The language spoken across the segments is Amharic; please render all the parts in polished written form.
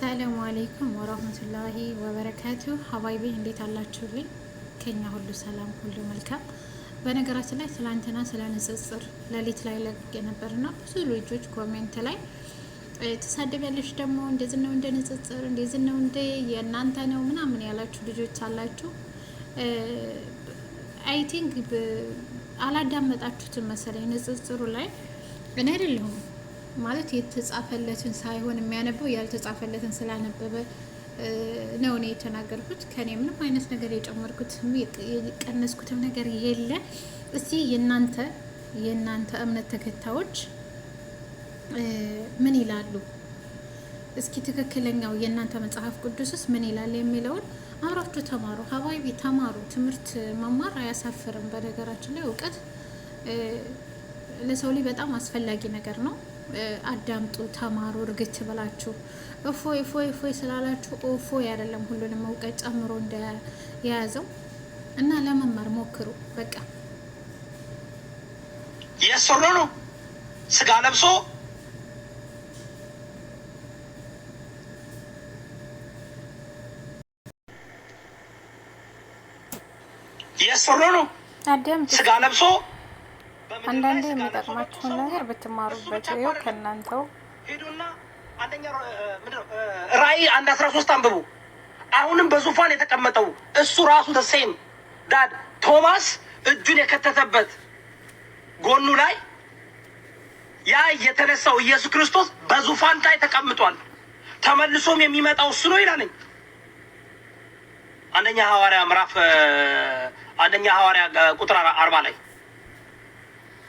አሰላሙ አለይኩም ወራህመቱላሂ ወበረካቱ። ሀባይቢ እንዴት አላችሁልኝ? ከኛ ሁሉ ሰላም፣ ሁሉ መልካም። በነገራችን ላይ ትላንትና ስለ ንጽጽር ሌሊት ላይ ለቅቄ ነበርና ብዙ ልጆች ኮሜንት ላይ ተሳደቢያለሽ ደግሞ እንደዚህ ነው እንደ ንጽጽር እንደዚህ ነው እንደ የእናንተ ነው ምናምን ያላችሁ ልጆች አላችሁ። አይ ቲንክ አላዳመጣችሁትም መሰለኝ። ንጽጽሩ ላይ እኔ አይደለሁም ማለት የተጻፈለትን ሳይሆን የሚያነበው ያልተጻፈለትን ስላነበበ ነው እኔ የተናገርኩት። ከኔ ምንም አይነት ነገር የጨመርኩትም የቀነስኩትም ነገር የለ። እስቲ የእናንተ እምነት ተከታዮች ምን ይላሉ? እስኪ ትክክለኛው የእናንተ መጽሐፍ ቅዱስስ ምን ይላል የሚለውን አብራችሁ ተማሩ። ሀባይቢ ተማሩ። ትምህርት መማር አያሳፍርም። በነገራችን ላይ እውቀት ለሰው ልጅ በጣም አስፈላጊ ነገር ነው። አዳምጡ፣ ተማሩ። እርግት ብላችሁ እፎይ ስላላችሁ እፎይ አይደለም ሁሉንም እውቀት ጨምሮ እንደያዘው እና ለመማር ሞክሩ። በቃ የሰሩ ነው ስጋ ለብሶ የሰሩ ነው ስጋ ለብሶ አንዳንዴ የሚጠቅማችሁን ነገር ብትማሩበት። ይኸው ከእናንተው ሄዱና አንደኛ ራእይ 1:13 አንብቡ። አሁንም በዙፋን የተቀመጠው እሱ ራሱ ተሴም ዳድ ቶማስ እጁን የከተተበት ጎኑ ላይ ያ የተነሳው ኢየሱስ ክርስቶስ በዙፋን ላይ ተቀምጧል። ተመልሶም የሚመጣው እሱ ነው ይላልኝ። አንደኛ ሐዋርያ ቁጥር 40 ላይ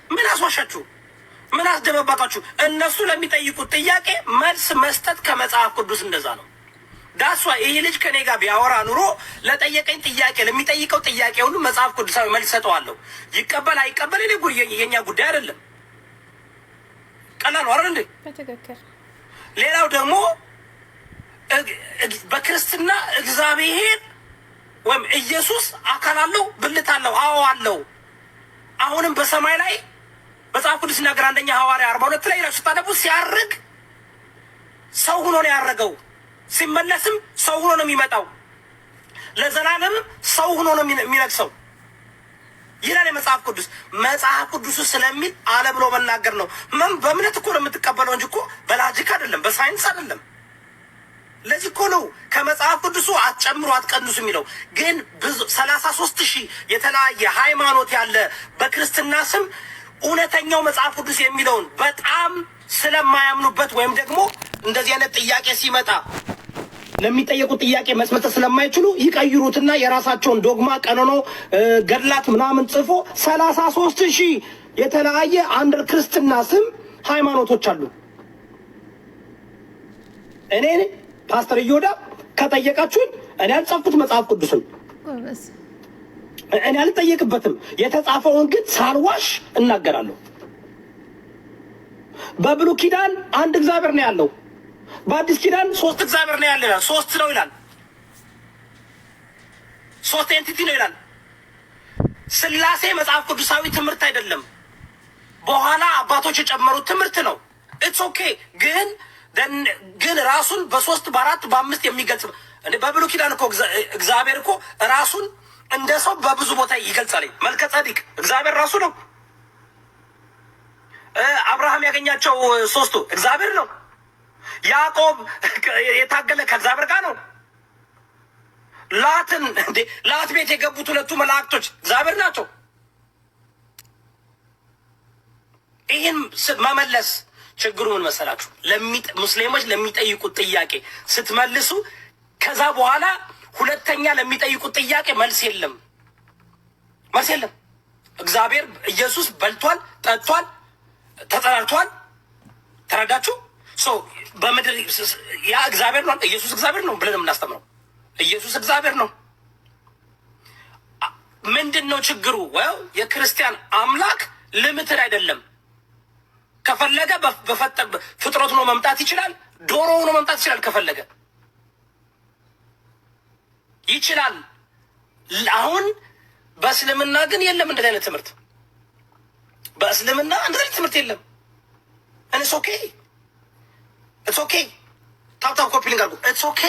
ምን አስዋሻችሁ? ምን አስደበባቃችሁ? እነሱ ለሚጠይቁት ጥያቄ መልስ መስጠት ከመጽሐፍ ቅዱስ እንደዛ ነው። ዳሷ ይሄ ልጅ ከኔ ጋር ቢያወራ ኑሮ ለጠየቀኝ ጥያቄ ለሚጠይቀው ጥያቄ ሁሉ መጽሐፍ ቅዱሳዊ መልስ ሰጠዋለሁ። ይቀበል አይቀበል የኛ ጉዳይ አይደለም። ቀላል ነው አይደል እንዴ? በትክክል። ሌላው ደግሞ በክርስትና እግዚአብሔር ወይም ኢየሱስ አካል አለው፣ ብልት አለው። አዎ አለው። አሁንም በሰማይ ላይ መጽሐፍ ቅዱስ ሲናገር አንደኛ ሐዋርያ 42 ላይ ይላል ስታነቡ ሲያርግ ሰው ሆኖ ነው ያረገው። ሲመለስም ሰው ሆኖ ነው የሚመጣው። ለዘላለም ሰው ሆኖ ነው የሚነግሰው ይላል የመጽሐፍ ቅዱስ። መጽሐፍ ቅዱስ ስለሚል አለ ብሎ መናገር ነው። በእምነት እኮ ነው የምትቀበለው እንጂ እኮ በላጂክ አይደለም፣ በሳይንስ አይደለም። ለዚህ እኮ ነው ከመጽሐፍ ቅዱሱ አትጨምሩ አትቀንሱ የሚለው። ግን ብዙ 33,000 የተለያየ ሃይማኖት ያለ በክርስትና ስም እውነተኛው መጽሐፍ ቅዱስ የሚለውን በጣም ስለማያምኑበት ወይም ደግሞ እንደዚህ አይነት ጥያቄ ሲመጣ ለሚጠየቁት ጥያቄ መስመር ስለማይችሉ ይቀይሩትና የራሳቸውን ዶግማ ቀኖኖ ገድላት ምናምን ጽፎ 33,000 የተለያየ አንድ ክርስትና ስም ሃይማኖቶች አሉ። እኔ ፓስተር እዮዳ ከጠየቃችሁን እኔ አልጻፍኩት መጽሐፍ ቅዱስን እኔ አልጠየቅበትም። የተጻፈውን ግን ሳልዋሽ እናገራለሁ። በብሉይ ኪዳን አንድ እግዚአብሔር ነው ያለው፣ በአዲስ ኪዳን 3 እግዚአብሔር ነው ያለው። 3 ነው ይላል፣ 3 ኤንቲቲ ነው ይላል። ስላሴ መጽሐፍ ቅዱሳዊ ትምህርት አይደለም፣ በኋላ አባቶች የጨመሩት ትምህርት ነው። ኢትስ ኦኬ። ግን ራሱን በ3 በ4 በ5 የሚገልጽ በብሉይ ኪዳን እኮ እግዚአብሔር እኮ ራሱን እንደ ሰው በብዙ ቦታ ይገልጻል። መልከ ጸዲቅ እግዚአብሔር ራሱ ነው። አብርሃም ያገኛቸው 3ቱ እግዚአብሔር ነው። ያዕቆብ የታገለ ከእግዚአብሔር ጋር ነው። ላት ቤት የገቡት 2 መላእክቶች እግዚአብሔር ናቸው። ይህን መመለስ ችግሩ ምን መሰላችሁ? ሙስሊሞች ለሚጠይቁት ጥያቄ ስትመልሱ ከዛ በኋላ ሁለተኛ ለሚጠይቁት ጥያቄ መልስ የለም። እግዚአብሔር ኢየሱስ በልቷል፣ ጠጥቷል፣ ተጠራርቷል። ተረዳችሁ? በምድር ያ እግዚአብሔር ነው። ኢየሱስ እግዚአብሔር ነው ብለን የምናስተምረው ኢየሱስ እግዚአብሔር ነው። ምንድን ነው ችግሩ? የክርስቲያን አምላክ ልምትድ አይደለም። ከፈለገ ፍጥረት ሆኖ መምጣት ይችላል። ዶሮ ሆኖ መምጣት ይችላል። ከፈለገ ይችላል። አሁን በእስልምና ግን የለም እንደዚህ አይነት ትምህርት። በእስልምና እንደዚህ አይነት ትምህርት የለም። ኢትስ ኦኬ ታብታብ ኮፒ ሊንክ አድርጉ። ኢትስ ኦኬ።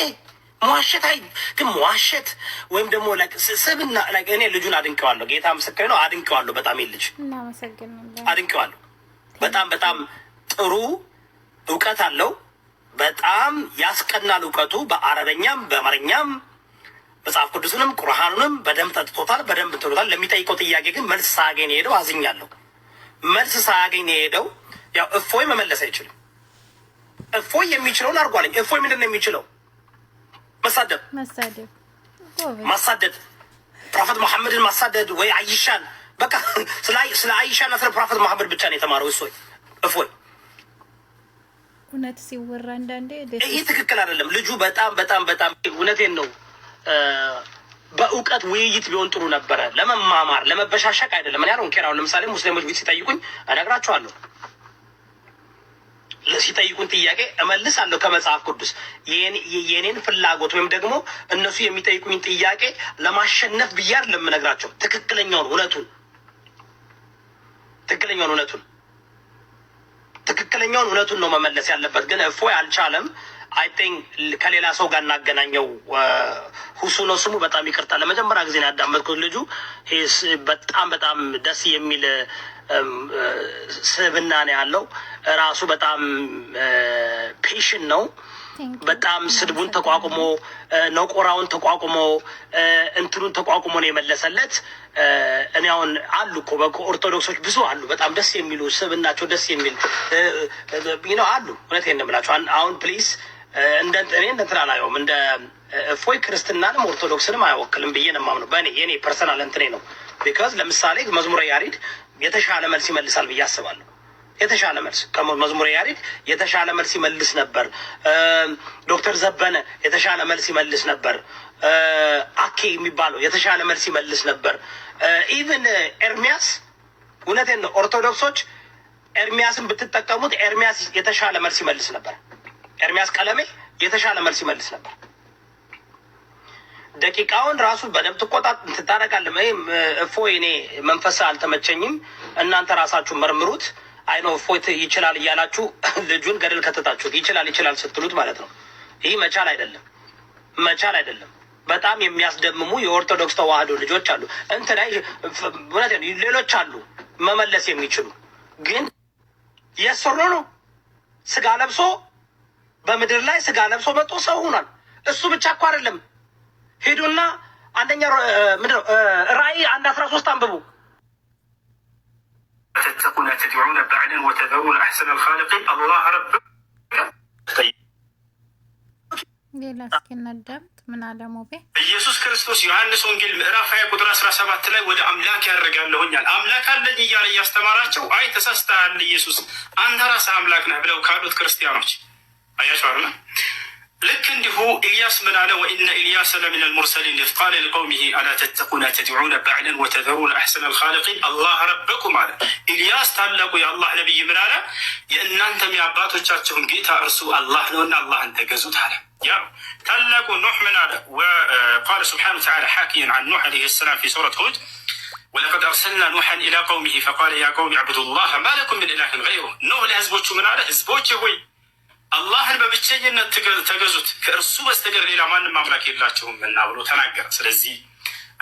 መዋሸት ግን መዋሸት ወይም ደግሞ ስብና እኔ ልጁን አድንቀዋለሁ። ጌታ ምስክሬ ነው። አድንቀዋለሁ። በጣም ልጅ አድንቀዋለሁ። በጣም ጥሩ እውቀት አለው። በጣም ያስቀናል እውቀቱ። በአረበኛም በአማርኛም መጽሐፍ ቅዱስንም ቁርአኑንም በደንብ ጠጥቶታል። በደንብ እንትሎታል። ለሚጠይቀው ጥያቄ ግን መልስ ሳያገኝ ነው የሄደው። አዝኛለሁ። መልስ ሳያገኝ ነው የሄደው። ያው እፎይ መመለስ አይችልም። እፎይ የሚችለውን አድርጓለኝ። እፎይ ምንድን ነው የሚችለው? ማሳደድ ፕሮፌት መሐመድን ማሳደድ ወይ አይሻን በቃ ስለ አይሻና ስለ ፕሮፌት መሐመድ ብቻ ነው የተማረው እፎይ። እውነት ሲወራ አንዳንዴ ይሄ ትክክል አይደለም። ልጁ በጣም እውነቴን ነው። በእውቀት ውይይት ቢሆን ጥሩ ነበረ። ለመማማር ለመበሻሸቅ አይደለም። እኔ አሁን ኬራውን ለምሳሌ ሙስሊሞች ቢት ሲጠይቁኝ እነግራቸዋለሁ። ሲጠይቁን ጥያቄ እመልሳለሁ ከመጽሐፍ ቅዱስ የኔን ፍላጎት ወይም ደግሞ እነሱ የሚጠይቁኝ ጥያቄ ለማሸነፍ ብዬ አይደለም የምነግራቸው። ትክክለኛውን እውነቱን ነው መመለስ ያለበት። ግን እፎይ አልቻለም። አይ ቲንክ ከሌላ ሰው ጋር እናገናኘው። ሁሱ ነው ስሙ። በጣም ይቅርታ። ለመጀመሪያ ጊዜ ነው ያዳመጥኩት። ልጁ በጣም ደስ የሚል ስብዕና ነው ያለው። ራሱ በጣም ፔሽን ነው። በጣም ስድቡን ተቋቁሞ ነቆራውን ተቋቁሞ እንትኑን ተቋቁሞ ነው የመለሰለት። እኔ አሁን አሉ እኮ ኦርቶዶክሶች ብዙ አሉ፣ በጣም ደስ የሚሉ ስብዕናቸው ደስ የሚል አሉ። እውነቴን ነው የምላቸው። አሁን ፕሊዝ እኔ እንትን አላየውም። እንደ እፎይ ክርስትናንም ኦርቶዶክስንም አይወክልም ብዬ ነው የማምነው። የኔ ፐርሰናል እንትኔ ነው። ቢካዝ ለምሳሌ መዝሙረ ያሬድ የተሻለ መልስ ይመልሳል ብዬ አስባለሁ። የተሻለ መልስ ከመዝሙረ ያሬድ የተሻለ መልስ ይመልስ ነበር። ዶክተር ዘበነ የተሻለ መልስ ይመልስ ነበር። አኬ የሚባለው የተሻለ መልስ ይመልስ ነበር። ኢቭን ኤርሚያስ፣ እውነቴን ነው፣ ኦርቶዶክሶች ኤርሚያስን ብትጠቀሙት ኤርሚያስ የተሻለ መልስ ይመልስ ነበር። ኤርሚያስ ቀለሜ የተሻለ መልስ ይመልስ ነበር። ደቂቃውን ራሱ በደንብ ትታረቃለህ። እፎይ እኔ መንፈስ አልተመቸኝም። እናንተ ራሳችሁ መርምሩት። አይኖ እፎይ ይችላል እያላችሁ ልጁን ገደል ከተታችሁት። ይችላል ስትሉት ማለት ነው። ይህ መቻል አይደለም። በጣም የሚያስደምሙ የኦርቶዶክስ ተዋህዶ ልጆች አሉ። ሌሎች አሉ መመለስ የሚችሉ ግን የሰሩ ነው። ስጋ ለብሶ በምድር ላይ ስጋ ለብሶ መጥቶ ሰው ሆኗል። እሱ ብቻ እኮ አይደለም። ሄዱና አንደኛ ምንድነው ራእይ 1:13 አንብቡ። ተተቁና ተድዑነ ባዕድን ወተዘሩነ አሕሰነ ልኻሊቂን አላህ ረብ ሌላ እስኪ እናዳምጥ። ምን አለ ሞቤ? ኢየሱስ ክርስቶስ ዮሐንስ ወንጌል ምዕራፍ 20 ቁጥር 17 ላይ ወደ አምላክ ያደርጋለሁኛል አምላክ አለኝ እያለ እያስተማራቸው አይ ተሳስተሃል ኢየሱስ አንተ ራስህ አምላክ ነህ ብለው ካሉት ክርስቲያኖች አያቸው አለ። ልክ እንዲሁ ኢልያስ ምን አለ? ወኢነ ኢልያስ ለሚነ ልሙርሰሊን ኢዝ ቃለ ሊቀውሚሂ አላ ተተቁነ ተድዑነ ባዕድን ወተዘሩነ አሕሰነ ልኻሊቂን አላህ ረበኩም አለ። ኢልያስ ታላቁ የአላህ ነቢይ ምን አለ? የእናንተም የአባቶቻችሁን ጌታ እርሱ አላህ ነውና አላህን ተገዙት አለ። ያ ታላቁ ኑሕ ምን አለ? ወቃለ ስብሓነሁ ወተዓላ ሓኪየን ዐን ኑሕ ዐለይሂ ሰላም ፊ ሱረት ሁድ ወለቀድ አርሰልና ኑሐን ኢላ ቀውሚሂ ፈቃለ ያ ቀውሚ ዕቡዱላህ ማ ለኩም ሚን ኢላሂን ገይሩህ። ኑሕ ለህዝቦቹ ምን አለ? ህዝቦቼ ሆይ አላህን በብቸኝነት ተገዙት፣ ከእርሱ በስተቀር ሌላ ማንም አምላክ የላቸውም እና ብሎ ተናገረ። ስለዚህ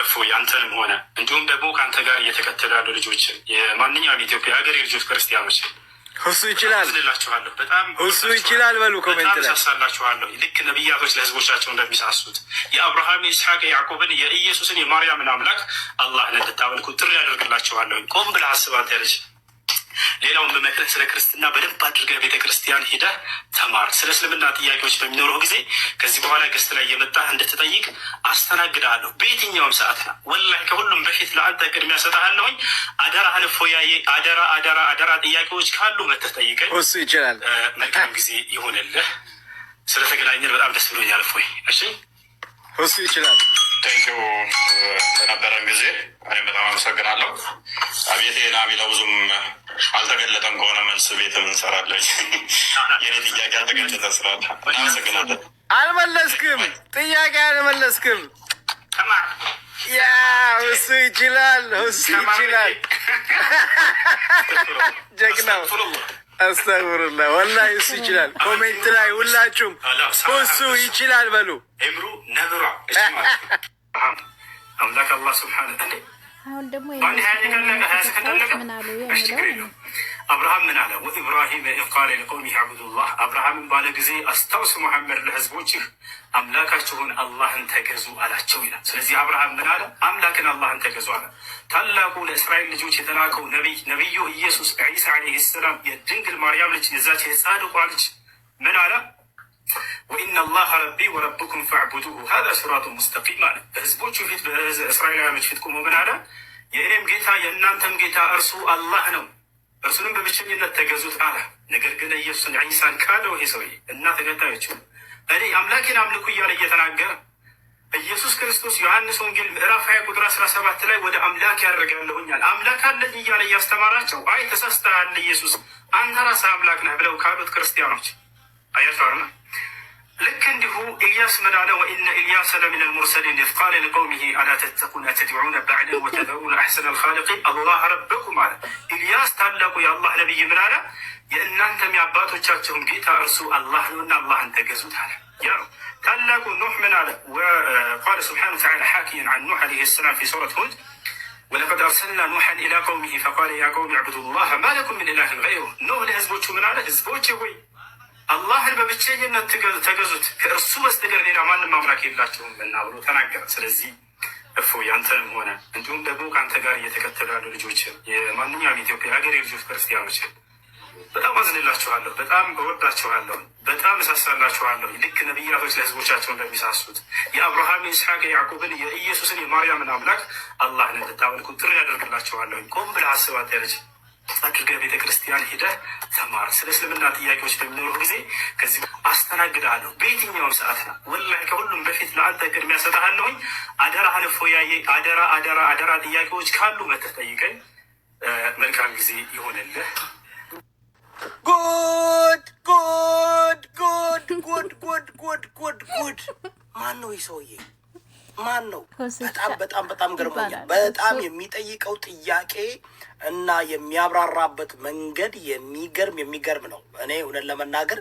እፎይ አንተንም ሆነ እንዲሁም ደግሞ ከአንተ ጋር እየተከተሉ ያሉ ልጆችን የማንኛውም የኢትዮጵያ ሀገር የልጆች ክርስቲያኖችን እሱ ይችላል ስልላችኋለሁ። በጣም እሱ ይችላል በሉ ኮሜንት ላይ ሳሳላችኋለሁ። ልክ ነቢያቶች ለህዝቦቻቸው እንደሚሳሱት የአብርሃም የይስሐቅ የያዕቆብን የኢየሱስን የማርያምን አምላክ አላህን እንድታመልኩ ጥሪ ያደርግላችኋለሁ። ቆም ብለህ አስብ አንተ ልጅ። ሌላውን በመክረህ ስለ ክርስትና በደንብ አድርገህ ቤተ ክርስቲያን ሂደህ ተማር። ስለ እስልምና ጥያቄዎች በሚኖረው ጊዜ ከዚህ በኋላ ገስት ላይ የመጣህ እንድትጠይቅ አስተናግድሃለሁ በየትኛውም ሰዓት ነው። ወላሂ ከሁሉም በፊት ለአንተ ቅድሚያ ሰጥሃለሁኝ። አደራህን እፎያዬ፣ አደራ ጥያቄዎች ካሉ መተህ ጠይቀኝ። እሱ ይችላል። መልካም ጊዜ ይሆንልህ። ስለተገናኘን በጣም ደስ ብሎኛል እፎይ። እሺ እሱ ይችላል። ቴንኪው ለነበረን ጊዜ እኔም በጣም አመሰግናለሁ። አቤቴ ናሚለው ብዙም አልተገለጠም ከሆነ መልስ ቤትም እንሰራለን። የኔ ጥያቄ አልተገለጠ ስላለ እናመሰግናለን። አልመለስክም፣ ጥያቄ አልመለስክም። ያ እሱ ይችላል፣ እሱ ይችላል። ጀግናው አስተግፍሩላህ ወላሂ እሱ ይችላል። ኮሜንት ላይ ሁላችሁም እሱ ይችላል በሉ። ኤምሩ ነብሯ አምላክ አላህ ስብሓን አሁን ደግሞ ምን አለ የሚለው አብርሃም ምን አለ? ወኢብራሂም ኢዝ ቃለ ሊቀውሚሂ አዕቡዱላህ አብርሃምን ባለ ጊዜ አስታውስ ሙሐመድ ለህዝቦችህ አምላካችሁን አላህን ተገዙ አላቸው ይላል። ስለዚህ አብርሃም ምን አለ? አምላክን አላህን ተገዙ አለ። ታላቁ ለእስራኤል ልጆች የተላከው ነቢዩ ኢየሱስ ዒሳ ዓለይሂ ሰላም የድንግል ማርያም ልጅ የዛች የጻድቋ ልጅ ምን አለ? ወኢነ አላህ ረቢ ወረብኩም ፈዕቡዱሁ ሀዛ ሲራጡ ሙስተቂም አለ። በህዝቦቹ ፊት በእስራኤላውያኖች ፊት ቆሞ ምን አለ? የእኔም ጌታ የእናንተም ጌታ እርሱ አላህ ነው፣ እርሱንም በብቸኝነት ተገዙት አለ። ነገር ግን ኢየሱስን ዒሳን ካለው ይሄ ሰውዬ እና ተከታዮቹ እኔ አምላኬን አምልኩ እያለ እየተናገረ ኢየሱስ ክርስቶስ ዮሐንስ ወንጌል ምዕራፍ 20 ቁጥር 17 ላይ ወደ አምላክ ያደርጋለሁኛል አምላክ አለኝ እያለ እያስተማራቸው አይ ተሳስተሃል ኢየሱስ አንተ ራስህ አምላክ ነህ ብለው ካሉት ክርስቲያኖች አያቸዋርና ልክ እንዲሁ ኢልያስ ምን አለ? ወኢነ ኢልያስ ለሚነ ልሙርሰሊን ኢዝ ቃለ ሊቀውሚሂ አላ ተተቁነ ተድዑነ በዕደን ወተደዑነ አሕሰነ ልኻሊቂን አላህ ረበኩም አለ። ኢልያስ ታላቁ የአላህ ነቢይ ምን አለ? የእናንተም የአባቶቻቸውን ጌታ እርሱ አላህ ነውና አላህን ተገዙት አለ። ያ ነው። ታላቁ ኑሕ ምን አለ? ቃለ ስብሓነሁ ወተዓላ ሓኪየን ዐን ኑሕ ዓለይሂ ሰላም ፊ ሱረት ሁድ ወለቀድ አርሰልና ኑሐን ኢላ ቀውሚሂ ፈቃለ ያ ቀውሚ ዕቡዱላህ ማ ለኩም ሚን ኢላሂን ገይሩህ። ኑሕ ለህዝቦቹ ምን አለ? ህዝቦቼ ሆይ አላህን በብቸኝነት ተገዙት፣ ከእርሱ በስተቀር ሌላ ማንም አምላክ የላቸውም እና ብሎ ተናገረ። ስለዚህ እፎይ አንተንም ሆነ እንዲሁም ደግሞ ከአንተ ጋር እየተከተሉ ያሉ ልጆች የማንኛውም ኢትዮጵያ ሀገሬ ልጆች ክርስቲያኖች በጣም አዝንላችኋለሁ፣ በጣም እወዳችኋለሁ፣ በጣም እሳሳላችኋለሁ። ልክ ነቢያቶች ለህዝቦቻቸው እንደሚሳሱት የአብርሃም የይስሐቅ የያዕቆብን የኢየሱስን የማርያምን አምላክ አላህን እንድታመልኩ ጥሪ ያደርግላችኋለሁ። ቆም ብለህ አስባት ያለች አድርገህ ቤተ ክርስቲያን ሂደህ ተማር። ስለ እስልምና ጥያቄዎች በሚኖሩ ጊዜ ከዚህ አስተናግድሃለሁ በየትኛውም ሰዓት ነው። ወላሂ ከሁሉም በፊት ለአንተ ቅድሚያ ሰጥሃለሁኝ። አደራ አልፎያዬ፣ አደራ አደራ አደራ። ጥያቄዎች ካሉ መተህ ጠይቀኝ። መልካም ጊዜ ይሆንልህ። ጉድ ጉድ ጉድ ጉድ ጉድ ጉድ ጉድ ጉድ! ማን ነው ይህ ሰውዬ? ማን ነው? በጣም ገርሞኛል። በጣም የሚጠይቀው ጥያቄ እና የሚያብራራበት መንገድ የሚገርም ነው። እኔ እውነት ለመናገር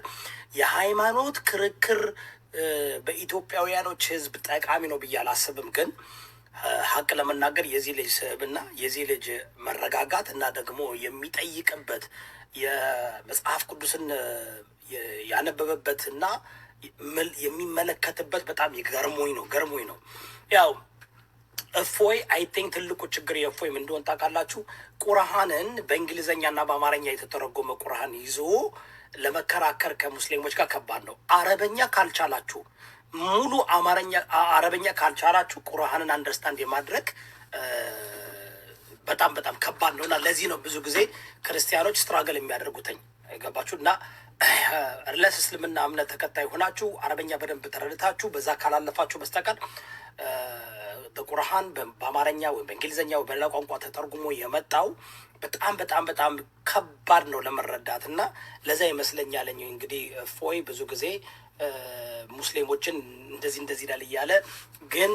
የሃይማኖት ክርክር በኢትዮጵያውያኖች ሕዝብ ጠቃሚ ነው ብዬ አላስብም። ግን ሀቅ ለመናገር የዚህ ልጅ ስብዕና የዚህ ልጅ መረጋጋት እና ደግሞ የሚጠይቅበት የመጽሐፍ ቅዱስን ያነበበበት እና የሚመለከትበት በጣም ገርሞኝ ነው። ያው እፎይ አይ ቲንክ ትልቁ ችግር የእፎይ ምን እንደሆነ ታውቃላችሁ? ቁርአንን በእንግሊዝኛና በአማርኛ የተተረጎመ ቁርአን ይዞ ለመከራከር ከሙስሊሞች ጋር ከባድ ነው። አረበኛ ካልቻላችሁ ሙሉ አረበኛ ካልቻላችሁ ቁርአንን አንደርስታንድ የማድረግ በጣም ከባድ ነው እና ለዚህ ነው ብዙ ጊዜ ክርስቲያኖች ስትራገል የሚያደርጉትኝ ገባችሁ? እና እርለስ እስልምና እምነት ተከታይ ሆናችሁ አረበኛ በደንብ ተረድታችሁ በዛ ካላለፋችሁ በስተቀር በቁርአን በአማርኛ ወይም በእንግሊዝኛ ወይ በሌላ ቋንቋ ተተርጉሞ የመጣው በጣም ከባድ ነው ለመረዳት እና ለዛ ይመስለኛል እንግዲህ እፎይ ብዙ ጊዜ ሙስሊሞችን እንደዚህ ይላል እያለ ግን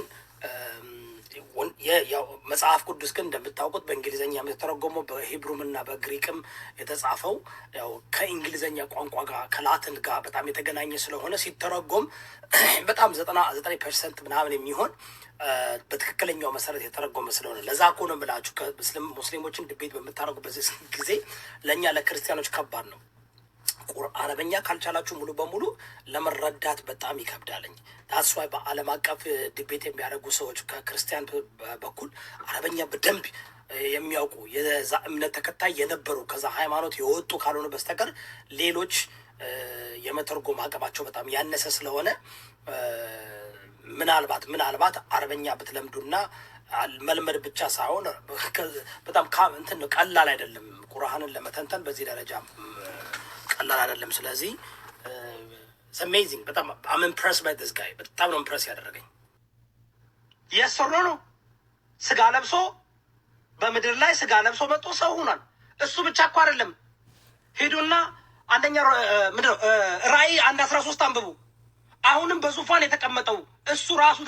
ያው መጽሐፍ ቅዱስ ግን እንደምታውቁት በእንግሊዝኛ የተተረጎመው በሂብሩም እና በግሪክም የተጻፈው ያው ከእንግሊዝኛ ቋንቋ ጋር ከላትን ጋር በጣም የተገናኘ ስለሆነ ሲተረጎም በጣም 99% ምናምን የሚሆን በትክክለኛው መሰረት የተረጎመ ስለሆነ ለዛ እኮ ነው የምላችሁ ሙስሊሞችን ድቤት በምታደርጉበት ጊዜ ለእኛ ለክርስቲያኖች ከባድ ነው። አረበኛ ካልቻላችሁ ሙሉ በሙሉ ለመረዳት በጣም ይከብዳለኝ። ታስዋይ በዓለም አቀፍ ድቤት የሚያደርጉ ሰዎች ከክርስቲያን በኩል አረበኛ በደንብ የሚያውቁ የዛ እምነት ተከታይ የነበሩ ከዛ ሃይማኖት የወጡ ካልሆነ በስተቀር ሌሎች የመተርጎም አቅማቸው በጣም ያነሰ ስለሆነ ምናልባት አረበኛ ብትለምዱና መልመድ ብቻ ሳይሆን በጣም እንትን ነው፣ ቀላል አይደለም። ቁርአንን ለመተንተን በዚህ ደረጃ ቀላል አይደለም። ስለዚህ አሜዚንግ በጣም አም ኢምፕረስ ባይ ዲስ ጋይ። በጣም ነው ኢምፕረስ ያደረገኝ። የሰሮ ነው ስጋ ለብሶ በምድር ላይ ስጋ ለብሶ መጥቶ ሰው ሆኗል። እሱ ብቻ እኮ አይደለም። ሄዱና አንደኛ ምንድነው ራእይ 1:13 አንብቡ። አሁንም በዙፋን የተቀመጠው እሱ ራሱ